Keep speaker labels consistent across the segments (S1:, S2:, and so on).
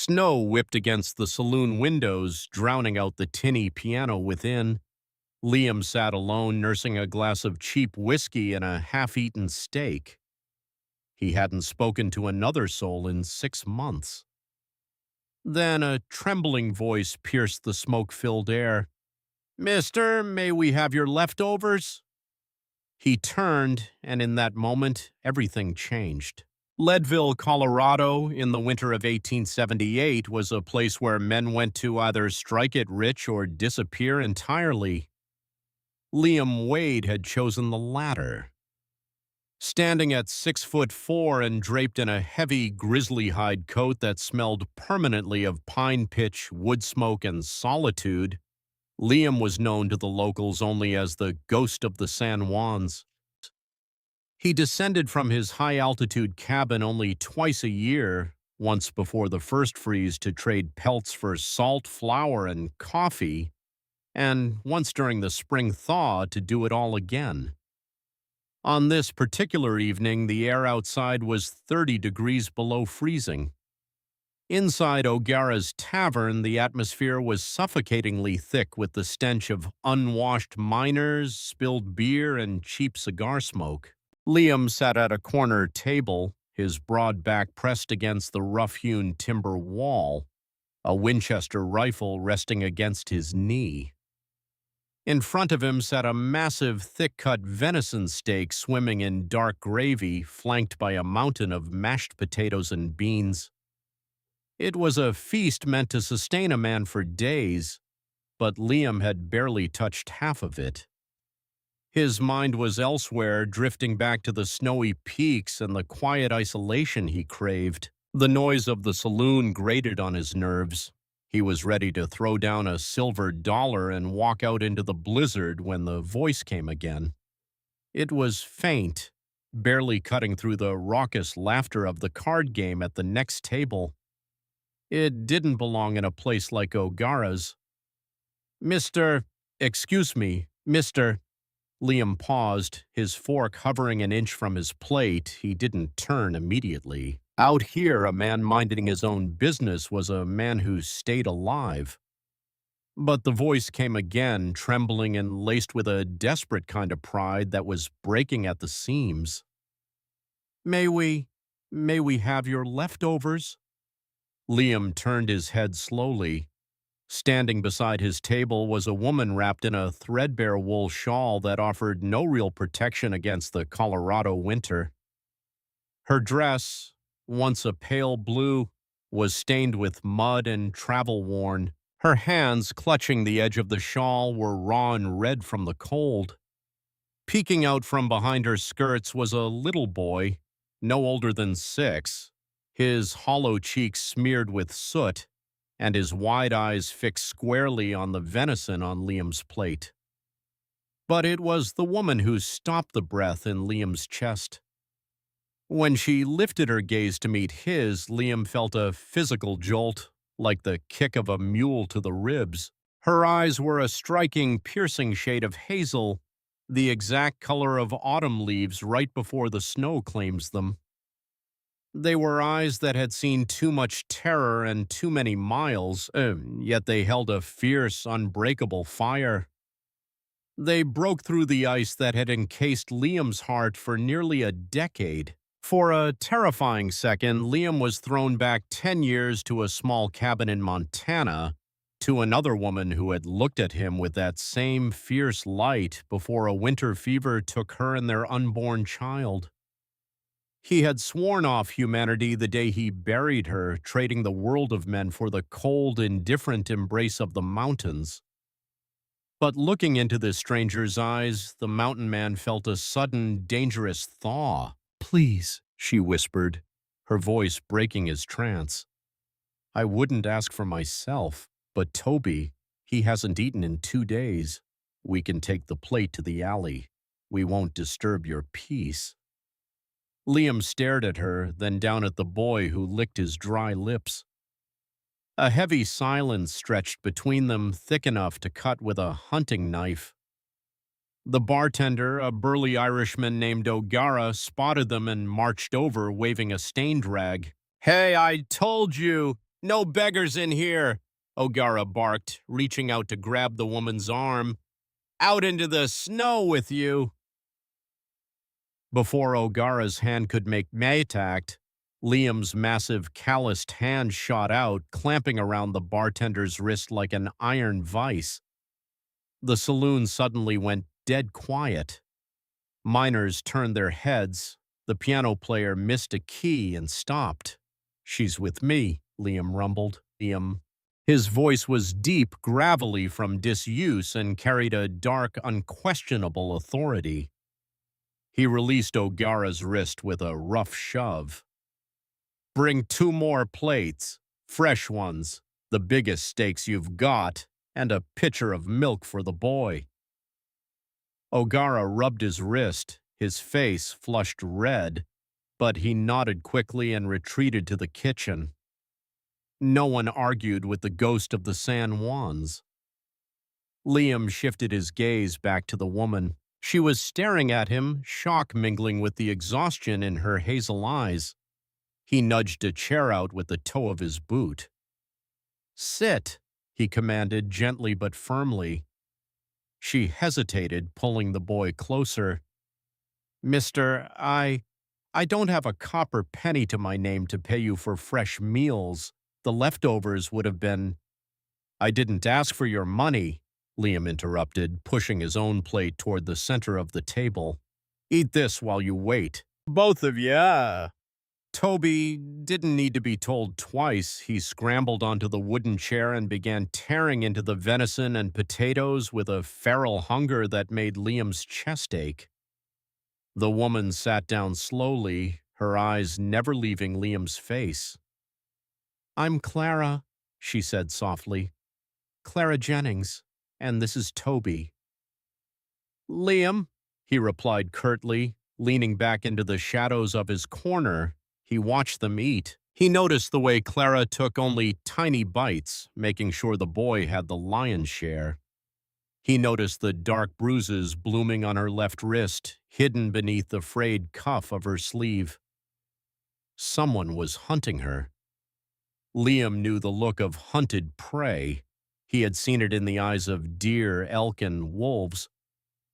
S1: Snow whipped against the saloon windows, drowning out the tinny piano within. Liam sat alone, nursing a glass of cheap whiskey and a half-eaten steak. He hadn't spoken to another soul in 6 months. Then a trembling voice pierced the smoke-filled air. "Mister, may we have your leftovers?" He turned, and in that moment, everything changed. Leadville, Colorado, in the winter of 1878, was a place where men went to either strike it rich or disappear entirely. Liam Wade had chosen the latter. Standing at 6'4" and draped in a heavy grizzly hide coat that smelled permanently of pine pitch, wood smoke, and solitude, Liam was known to the locals only as the Ghost of the San Juans. He descended from his high-altitude cabin only twice a year, once before the first freeze to trade pelts for salt, flour, and coffee, and once during the spring thaw to do it all again. On this particular evening, the air outside was 30 degrees below freezing. Inside O'Gara's tavern, the atmosphere was suffocatingly thick with the stench of unwashed miners, spilled beer, and cheap cigar smoke. Liam sat at a corner table, his broad back pressed against the rough-hewn timber wall, a Winchester rifle resting against his knee. In front of him sat a massive, thick-cut venison steak swimming in dark gravy, flanked by a mountain of mashed potatoes and beans. It was a feast meant to sustain a man for days, but Liam had barely touched half of it. His mind was elsewhere, drifting back to the snowy peaks and the quiet isolation he craved. The noise of the saloon grated on his nerves. He was ready to throw down a silver dollar and walk out into the blizzard when the voice came again. It was faint, barely cutting through the raucous laughter of the card game at the next table. It didn't belong in a place like O'Gara's. Excuse me, Mr. Liam paused, his fork hovering an inch from his plate. He didn't turn immediately. Out here, a man minding his own business was a man who stayed alive. But the voice came again, trembling and laced with a desperate kind of pride that was breaking at the seams. May we have your leftovers?" Liam turned his head slowly. Standing beside his table was a woman wrapped in a threadbare wool shawl that offered no real protection against the Colorado winter. Her dress, once a pale blue, was stained with mud and travel-worn. Her hands, clutching the edge of the shawl, were raw and red from the cold. Peeking out from behind her skirts was a little boy, no older than 6, his hollow cheeks smeared with soot, and his wide eyes fixed squarely on the venison on Liam's plate. But it was the woman who stopped the breath in Liam's chest. When she lifted her gaze to meet his, Liam felt a physical jolt, like the kick of a mule to the ribs. Her eyes were a striking, piercing shade of hazel, the exact color of autumn leaves right before the snow claims them. They were eyes that had seen too much terror and too many miles, yet they held a fierce, unbreakable fire. They broke through the ice that had encased Liam's heart for nearly a decade. For a terrifying second, Liam was thrown back 10 years to a small cabin in Montana, to another woman who had looked at him with that same fierce light before a winter fever took her and their unborn child. He had sworn off humanity the day he buried her, trading the world of men for the cold, indifferent embrace of the mountains. But looking into this stranger's eyes, the mountain man felt a sudden, dangerous thaw. "Please," she whispered, her voice breaking his trance. "I wouldn't ask for myself, but Toby, he hasn't eaten in 2 days. We can take the plate to the alley. We won't disturb your peace." Liam stared at her, then down at the boy who licked his dry lips. A heavy silence stretched between them, thick enough to cut with a hunting knife. The bartender, a burly Irishman named O'Gara, spotted them and marched over, waving a stained rag. "Hey, I told you!" No beggars in here, O'Gara barked, reaching out to grab the woman's arm. Out into the snow with you. Before O'Gara's hand could make contact, Liam's massive, calloused hand shot out, clamping around the bartender's wrist like an iron vice. The saloon suddenly went dead quiet. Miners turned their heads. The piano player missed a key and stopped. She's with me, Liam rumbled. Liam. His voice was deep, gravelly from disuse and carried a dark, unquestionable authority. He released O'Gara's wrist with a rough shove. Bring 2 more plates, fresh ones, the biggest steaks you've got, and a pitcher of milk for the boy. O'Gara rubbed his wrist, his face flushed red, but he nodded quickly and retreated to the kitchen. No one argued with the ghost of the San Juans. Liam shifted his gaze back to the woman. She was staring at him, shock mingling with the exhaustion in her hazel eyes. He nudged a chair out with the toe of his boot. Sit, he commanded gently but firmly. She hesitated, pulling the boy closer. Mister, I don't have a copper penny to my name to pay you for fresh meals. The leftovers would have been— I didn't ask for your money, Liam interrupted, pushing his own plate toward the center of the table. Eat this while you wait. Both of ya. Toby didn't need to be told twice. He scrambled onto the wooden chair and began tearing into the venison and potatoes with a feral hunger that made Liam's chest ache. The woman sat down slowly, her eyes never leaving Liam's face. I'm Clara, she said softly. Clara Jennings, and this is Toby. Liam, he replied curtly, leaning back into the shadows of his corner. He watched them eat. He noticed the way Clara took only tiny bites, making sure the boy had the lion's share. He noticed the dark bruises blooming on her left wrist, hidden beneath the frayed cuff of her sleeve. Someone was hunting her. Liam knew the look of hunted prey. He had seen it in the eyes of deer, elk, and wolves.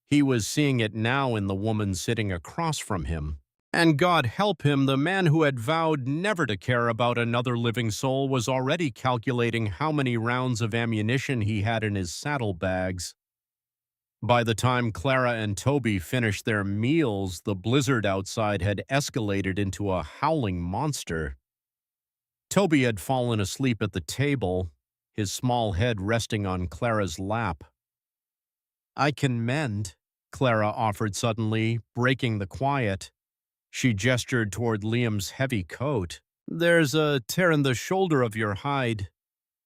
S1: He was seeing it now in the woman sitting across from him. And God help him, the man who had vowed never to care about another living soul was already calculating how many rounds of ammunition he had in his saddlebags. By the time Clara and Toby finished their meals, the blizzard outside had escalated into a howling monster. Toby had fallen asleep at the table, his small head resting on Clara's lap. I can mend, Clara offered suddenly, breaking the quiet. She gestured toward Liam's heavy coat. There's a tear in the shoulder of your hide.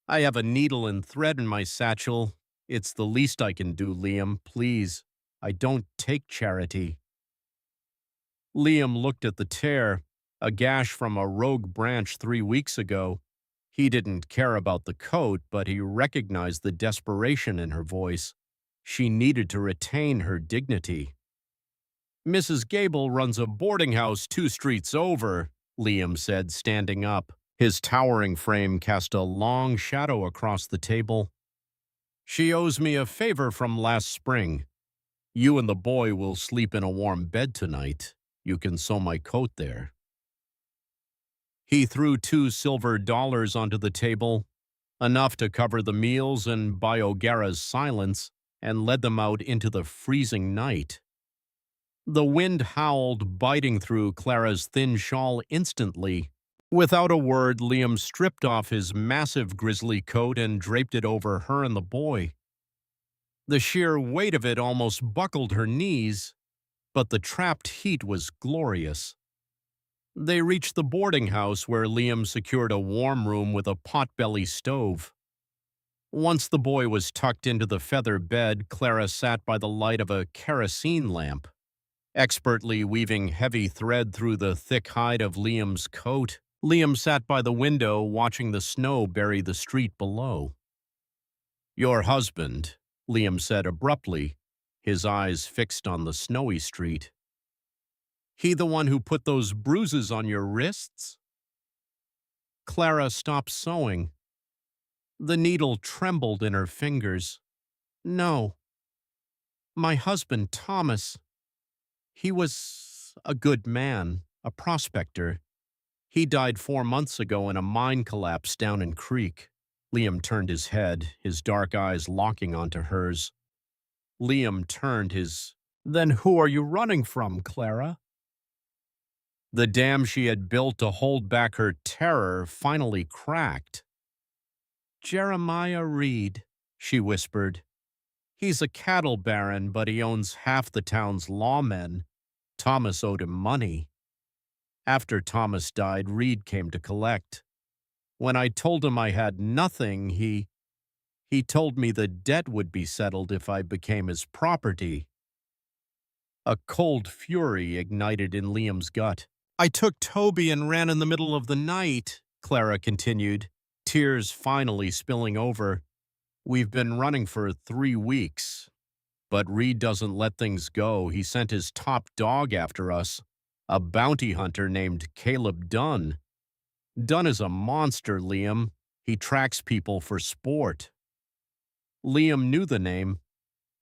S1: I have a needle and thread in my satchel. It's the least I can do, Liam, please. I don't take charity. Liam looked at the tear, a gash from a rogue branch 3 weeks ago. He didn't care about the coat, but he recognized the desperation in her voice. She needed to retain her dignity. Mrs. Gable runs a boarding house 2 streets over, Liam said, standing up. His towering frame cast a long shadow across the table. She owes me a favor from last spring. You and the boy will sleep in a warm bed tonight. You can sew my coat there. He threw 2 silver dollars onto the table, enough to cover the meals and buy O'Gara's silence, and led them out into the freezing night. The wind howled, biting through Clara's thin shawl instantly. Without a word, Liam stripped off his massive grizzly coat and draped it over her and the boy. The sheer weight of it almost buckled her knees, but the trapped heat was glorious. They reached the boarding house where Liam secured a warm room with a potbelly stove. Once the boy was tucked into the feather bed, Clara sat by the light of a kerosene lamp, expertly weaving heavy thread through the thick hide of Liam's coat. Liam sat by the window, watching the snow bury the street below. Your husband, Liam said abruptly, his eyes fixed on the snowy street. He the one who put those bruises on your wrists? Clara stopped sewing. The needle trembled in her fingers. No, my husband, Thomas. He was a good man, a prospector. He died 4 months ago in a mine collapse down in Creek. Liam turned his head, his dark eyes locking onto hers. Liam turned his... Then who are you running from, Clara? The dam she had built to hold back her terror finally cracked. Jeremiah Reed, she whispered. He's a cattle baron, but he owns half the town's lawmen. Thomas owed him money. After Thomas died, Reed came to collect. When I told him I had nothing, he told me the debt would be settled if I became his property. A cold fury ignited in Liam's gut. I took Toby and ran in the middle of the night, Clara continued, tears finally spilling over. We've been running for 3 weeks, but Reed doesn't let things go. He sent his top dog after us, a bounty hunter named Caleb Dunn. Dunn is a monster, Liam. He tracks people for sport. Liam knew the name.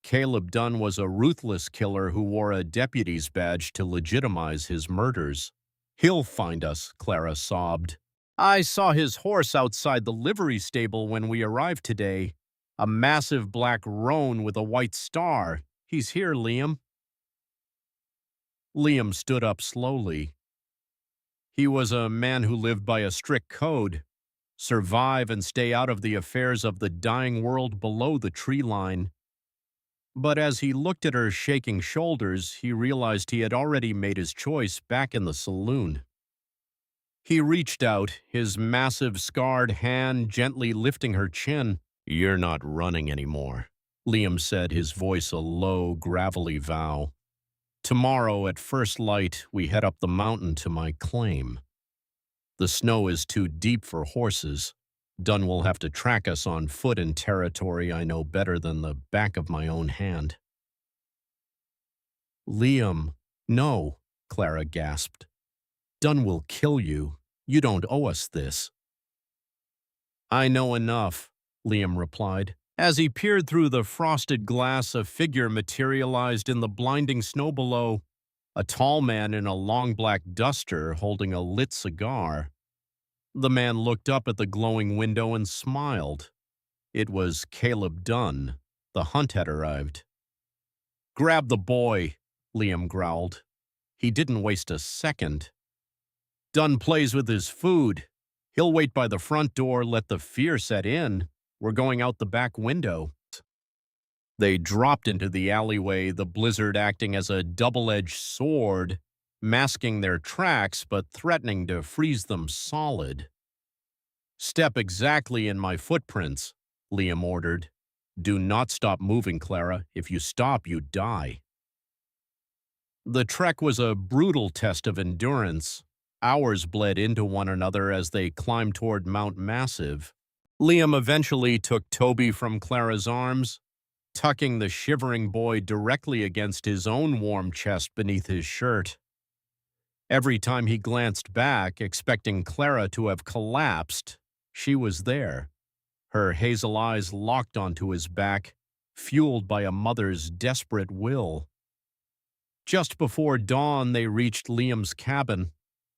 S1: Caleb Dunn was a ruthless killer who wore a deputy's badge to legitimize his murders. He'll find us, Clara sobbed. I saw his horse outside the livery stable when we arrived today. A massive black roan with a white star. He's here, Liam. Liam stood up slowly. He was a man who lived by a strict code. Survive and stay out of the affairs of the dying world below the tree line. But as he looked at her shaking shoulders, he realized he had already made his choice back in the saloon. He reached out, his massive scarred hand gently lifting her chin. You're not running anymore, Liam said, his voice a low, gravelly vow. Tomorrow at first light, we head up the mountain to my claim. The snow is too deep for horses. Dunn will have to track us on foot in territory I know better than the back of my own hand. Liam, no, Clara gasped. Dunn will kill you. You don't owe us this. I know enough, Liam replied. As he peered through the frosted glass, a figure materialized in the blinding snow below, a tall man in a long black duster holding a lit cigar. The man looked up at the glowing window and smiled. It was Caleb Dunn. The hunt had arrived. Grab the boy, Liam growled. He didn't waste a second. Dunn plays with his food. He'll wait by the front door, let the fear set in. We're going out the back window. They dropped into the alleyway, the blizzard acting as a double-edged sword, masking their tracks but threatening to freeze them solid. Step exactly in my footprints, Liam ordered. Do not stop moving, Clara. If you stop, you die. The trek was a brutal test of endurance. Hours bled into one another as they climbed toward Mount Massive. Liam eventually took Toby from Clara's arms, tucking the shivering boy directly against his own warm chest beneath his shirt. Every time he glanced back, expecting Clara to have collapsed, she was there, her hazel eyes locked onto his back, fueled by a mother's desperate will. Just before dawn, they reached Liam's cabin,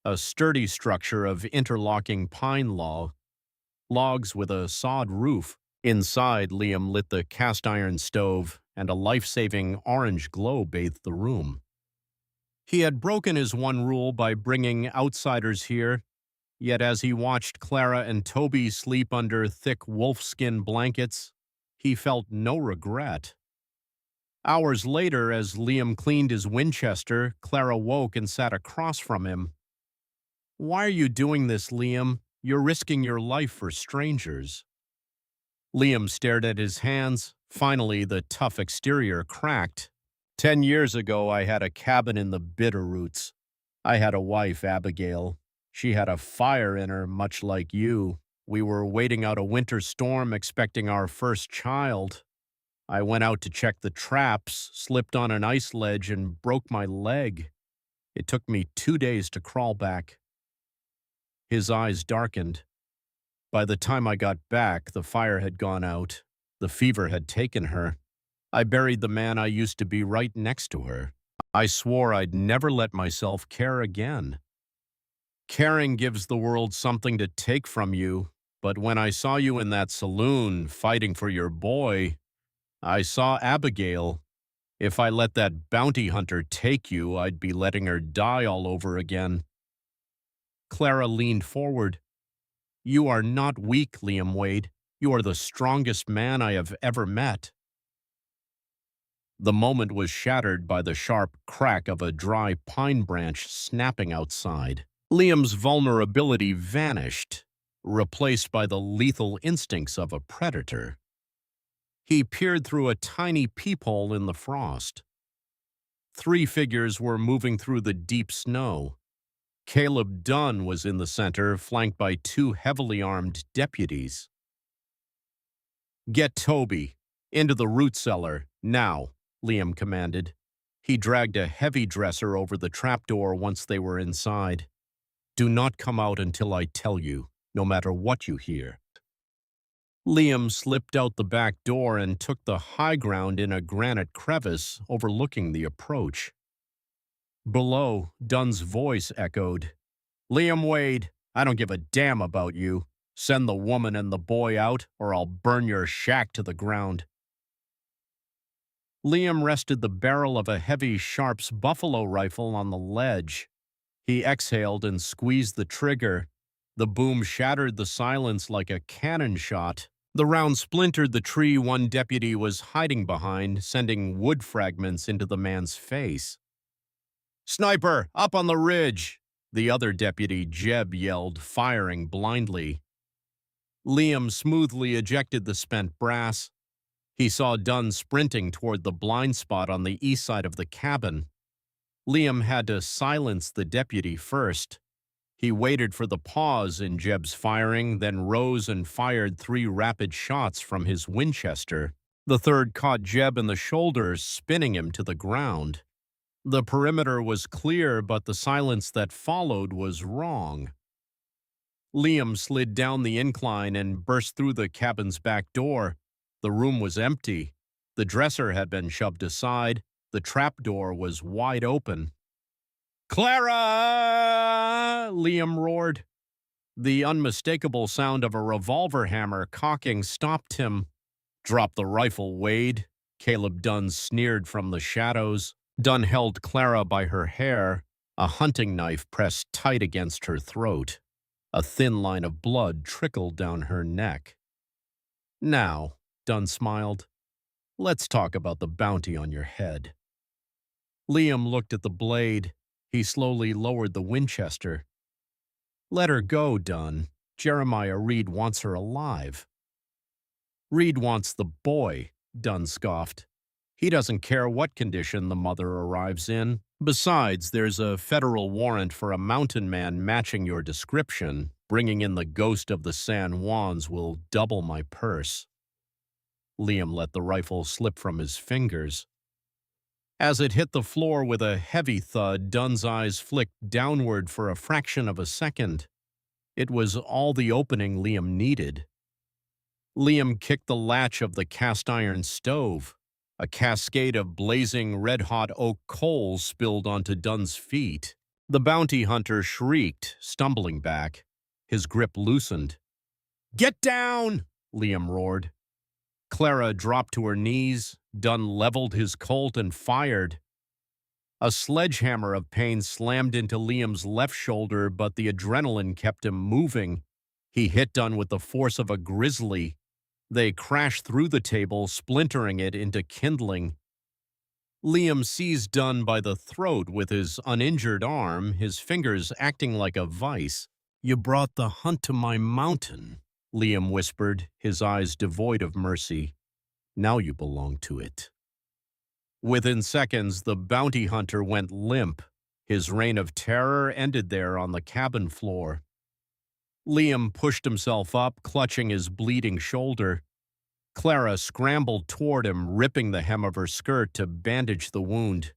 S1: a sturdy structure of interlocking pine logs with a sod roof. Inside, Liam lit the cast-iron stove, and a life-saving orange glow bathed the room. He had broken his one rule by bringing outsiders here, yet as he watched Clara and Toby sleep under thick wolfskin blankets, he felt no regret. Hours later, as Liam cleaned his Winchester, Clara woke and sat across from him. Why are you doing this, Liam? You're risking your life for strangers. Liam stared at his hands. Finally, the tough exterior cracked. 10 years ago, I had a cabin in the Bitterroots. I had a wife, Abigail. She had a fire in her, much like you. We were waiting out a winter storm, expecting our first child. I went out to check the traps, slipped on an ice ledge, and broke my leg. It took me 2 days to crawl back. His eyes darkened. By the time I got back, the fire had gone out. The fever had taken her. I buried the man I used to be right next to her. I swore I'd never let myself care again. Caring gives the world something to take from you, but when I saw you in that saloon fighting for your boy, I saw Abigail. If I let that bounty hunter take you, I'd be letting her die all over again. Clara leaned forward. You are not weak, Liam Wade. You are the strongest man I have ever met. The moment was shattered by the sharp crack of a dry pine branch snapping outside. Liam's vulnerability vanished, replaced by the lethal instincts of a predator. He peered through a tiny peephole in the frost. 3 figures were moving through the deep snow. Caleb Dunn was in the center, flanked by 2 heavily armed deputies. Get Toby. Into the root cellar, now, Liam commanded. He dragged a heavy dresser over the trapdoor once they were inside. Do not come out until I tell you, no matter what you hear. Liam slipped out the back door and took the high ground in a granite crevice overlooking the approach. Below, Dunn's voice echoed. Liam Wade, I don't give a damn about you. Send the woman and the boy out, or I'll burn your shack to the ground. Liam rested the barrel of a heavy Sharps buffalo rifle on the ledge. He exhaled and squeezed the trigger. The boom shattered the silence like a cannon shot. The round splintered the tree one deputy was hiding behind, sending wood fragments into the man's face. Sniper, up on the ridge! The other deputy, Jeb, yelled, firing blindly. Liam smoothly ejected the spent brass. He saw Dunn sprinting toward the blind spot on the east side of the cabin. Liam had to silence the deputy first. He waited for the pause in Jeb's firing, then rose and fired 3 rapid shots from his Winchester. The third caught Jeb in the shoulder, spinning him to the ground. The perimeter was clear, but the silence that followed was wrong. Liam slid down the incline and burst through the cabin's back door. The room was empty. The dresser had been shoved aside. The trapdoor was wide open. Clara! Liam roared. The unmistakable sound of a revolver hammer cocking stopped him. Drop the rifle, Wade, Caleb Dunn sneered from the shadows. Dunn held Clara by her hair, a hunting knife pressed tight against her throat. A thin line of blood trickled down her neck. Now, Dunn smiled, let's talk about the bounty on your head. Liam looked at the blade. He slowly lowered the Winchester. Let her go, Dunn. Jeremiah Reed wants her alive. Reed wants the boy, Dunn scoffed. He doesn't care what condition the mother arrives in. Besides, there's a federal warrant for a mountain man matching your description. Bringing in the ghost of the San Juans will double my purse. Liam let the rifle slip from his fingers. As it hit the floor with a heavy thud, Dunn's eyes flicked downward for a fraction of a second. It was all the opening Liam needed. Liam kicked the latch of the cast-iron stove. A cascade of blazing red-hot oak coals spilled onto Dunn's feet. The bounty hunter shrieked, stumbling back. His grip loosened. Get down! Liam roared. Clara dropped to her knees. Dunn leveled his Colt and fired. A sledgehammer of pain slammed into Liam's left shoulder, but the adrenaline kept him moving. He hit Dunn with the force of a grizzly. They crashed through the table, splintering it into kindling. Liam seized Dunn by the throat with his uninjured arm, his fingers acting like a vice. You brought the hunt to my mountain, Liam whispered, his eyes devoid of mercy. Now you belong to it. Within seconds, the bounty hunter went limp. His reign of terror ended there on the cabin floor. Liam pushed himself up, clutching his bleeding shoulder. Clara scrambled toward him, ripping the hem of her skirt to bandage the wound.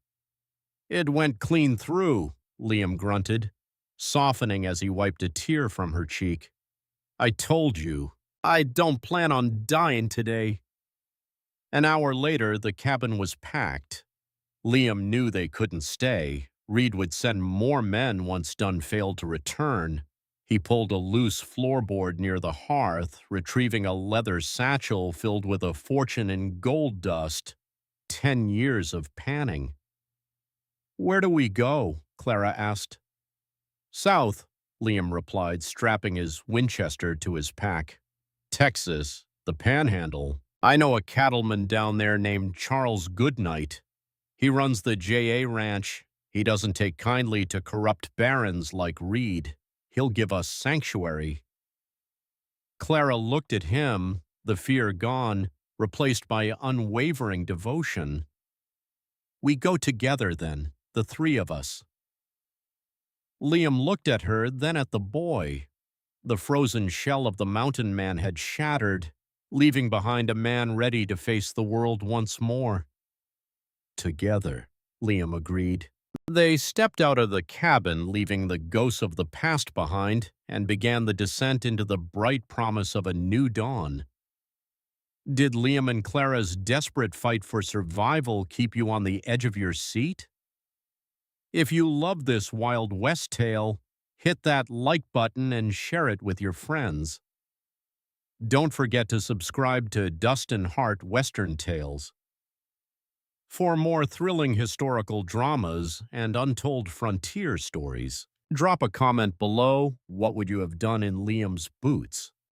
S1: It went clean through, Liam grunted, softening as he wiped a tear from her cheek. I told you, I don't plan on dying today. An hour later, the cabin was packed. Liam knew they couldn't stay. Reed would send more men once Dunn failed to return. He pulled a loose floorboard near the hearth, retrieving a leather satchel filled with a fortune in gold dust. 10 years of panning. "Where do we go?" Clara asked. "South," Liam replied, strapping his Winchester to his pack. "Texas, the Panhandle. I know a cattleman down there named Charles Goodnight. He runs the J.A. Ranch. He doesn't take kindly to corrupt barons like Reed. He'll give us sanctuary." Clara looked at him, the fear gone, replaced by unwavering devotion. "We go together, then, the three of us." Liam looked at her, then at the boy. The frozen shell of the mountain man had shattered, leaving behind a man ready to face the world once more. "Together," Liam agreed. They stepped out of the cabin, leaving the ghosts of the past behind, and began the descent into the bright promise of a new dawn. Did Liam and Clara's desperate fight for survival keep you on the edge of your seat? If you love this Wild West tale, hit that like button and share it with your friends. Don't forget to subscribe to Dust and Heart Western Tales. For more thrilling historical dramas and untold frontier stories, drop a comment below. What would you have done in Liam's boots?